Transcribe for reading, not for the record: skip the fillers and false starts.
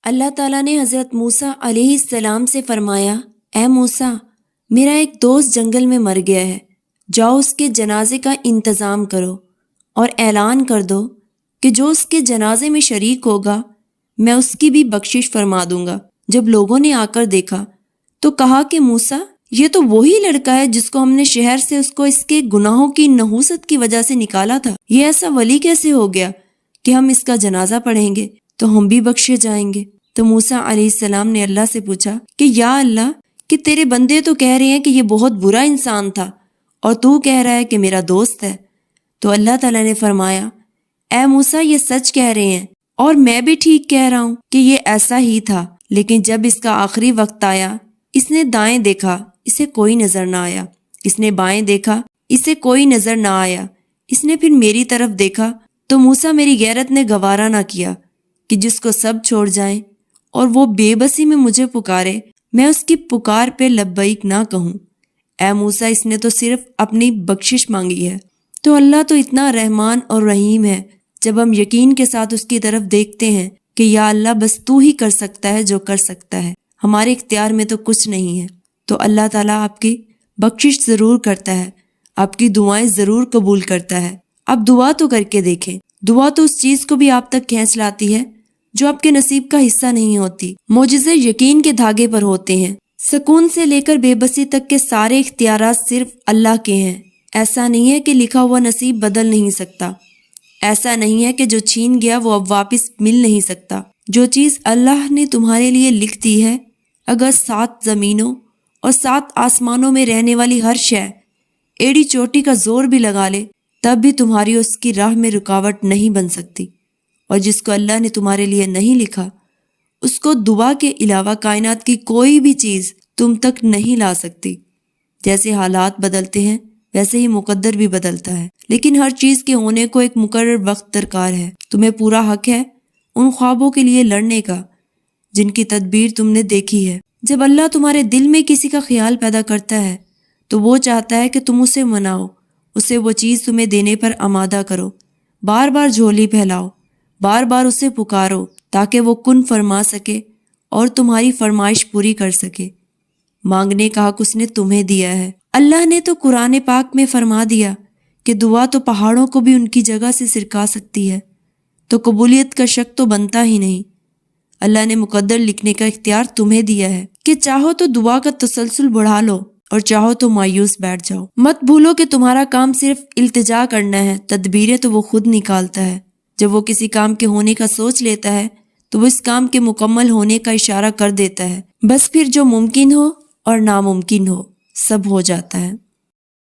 اللہ تعالیٰ نے حضرت موسیٰ علیہ السلام سے فرمایا، اے موسیٰ، میرا ایک دوست جنگل میں مر گیا ہے، جاؤ اس کے جنازے کا انتظام کرو اور اعلان کر دو کہ جو اس کے جنازے میں شریک ہوگا میں اس کی بھی بخشش فرما دوں گا۔ جب لوگوں نے آ کر دیکھا تو کہا کہ موسیٰ، یہ تو وہی لڑکا ہے جس کو ہم نے شہر سے اس کے گناہوں کی نحوست کی وجہ سے نکالا تھا۔ یہ ایسا ولی کیسے ہو گیا کہ ہم اس کا جنازہ پڑھیں گے تو ہم بھی بخشے جائیں گے؟ تو موسیٰ علیہ السلام نے اللہ سے پوچھا کہ یا اللہ، کہ تیرے بندے تو کہہ رہے ہیں کہ یہ بہت برا انسان تھا اور تو کہہ رہا ہے کہ میرا دوست ہے۔ تو اللہ تعالیٰ نے فرمایا، اے موسیٰ، یہ سچ کہہ رہے ہیں اور میں بھی ٹھیک کہہ رہا ہوں کہ یہ ایسا ہی تھا، لیکن جب اس کا آخری وقت آیا، اس نے دائیں دیکھا، اسے کوئی نظر نہ آیا، اس نے بائیں دیکھا، اسے کوئی نظر نہ آیا، اس نے پھر میری طرف دیکھا تو موسیٰ میری غیرت نے گوارا نہ کیا کہ جس کو سب چھوڑ جائیں اور وہ بے بسی میں مجھے پکارے، میں اس کی پکار پہ لبیک نہ کہوں۔ اے موسیٰ، اس نے تو صرف اپنی بخشش مانگی ہے۔ تو اللہ تو اتنا رحمان اور رحیم ہے، جب ہم یقین کے ساتھ اس کی طرف دیکھتے ہیں کہ یا اللہ، بس تو ہی کر سکتا ہے جو کر سکتا ہے، ہمارے اختیار میں تو کچھ نہیں ہے، تو اللہ تعالیٰ آپ کی بخشش ضرور کرتا ہے، آپ کی دعائیں ضرور قبول کرتا ہے۔ آپ دعا تو کر کے دیکھیں، دعا تو اس چیز کو بھی آپ تک کھینچ لاتی ہے جو آپ کے نصیب کا حصہ نہیں ہوتی۔ معجزے یقین کے دھاگے پر ہوتے ہیں۔ سکون سے لے کر بے بسی تک کے سارے اختیارات صرف اللہ کے ہیں۔ ایسا نہیں ہے کہ لکھا ہوا نصیب بدل نہیں سکتا، ایسا نہیں ہے کہ جو چھین گیا وہ اب واپس مل نہیں سکتا۔ جو چیز اللہ نے تمہارے لیے لکھ دی ہے، اگر 7 زمینوں اور 7 آسمانوں میں رہنے والی ہر شے ایڑی چوٹی کا زور بھی لگا لے، تب بھی تمہاری اس کی راہ میں رکاوٹ نہیں بن سکتی۔ اور جس کو اللہ نے تمہارے لیے نہیں لکھا، اس کو دعا کے علاوہ کائنات کی کوئی بھی چیز تم تک نہیں لا سکتی۔ جیسے حالات بدلتے ہیں ویسے ہی مقدر بھی بدلتا ہے، لیکن ہر چیز کے ہونے کو ایک مقرر وقت درکار ہے۔ تمہیں پورا حق ہے ان خوابوں کے لیے لڑنے کا جن کی تدبیر تم نے دیکھی ہے۔ جب اللہ تمہارے دل میں کسی کا خیال پیدا کرتا ہے تو وہ چاہتا ہے کہ تم اسے مناؤ، اسے وہ چیز تمہیں دینے پر آمادہ کرو، بار بار جھولی پھیلاؤ، بار بار اسے پکارو تاکہ وہ کن فرما سکے اور تمہاری فرمائش پوری کر سکے۔ مانگنے کا حق اس نے تمہیں دیا ہے۔ اللہ نے تو قرآن پاک میں فرما دیا کہ دعا تو پہاڑوں کو بھی ان کی جگہ سے سرکا سکتی ہے، تو قبولیت کا شک تو بنتا ہی نہیں۔ اللہ نے مقدر لکھنے کا اختیار تمہیں دیا ہے کہ چاہو تو دعا کا تسلسل بڑھا لو اور چاہو تو مایوس بیٹھ جاؤ۔ مت بھولو کہ تمہارا کام صرف التجا کرنا ہے، تدبیریں تو وہ خود نکالتا ہے۔ جب وہ کسی کام کے ہونے کا سوچ لیتا ہے تو وہ اس کام کے مکمل ہونے کا اشارہ کر دیتا ہے، بس پھر جو ممکن ہو اور ناممکن ہو سب ہو جاتا ہے۔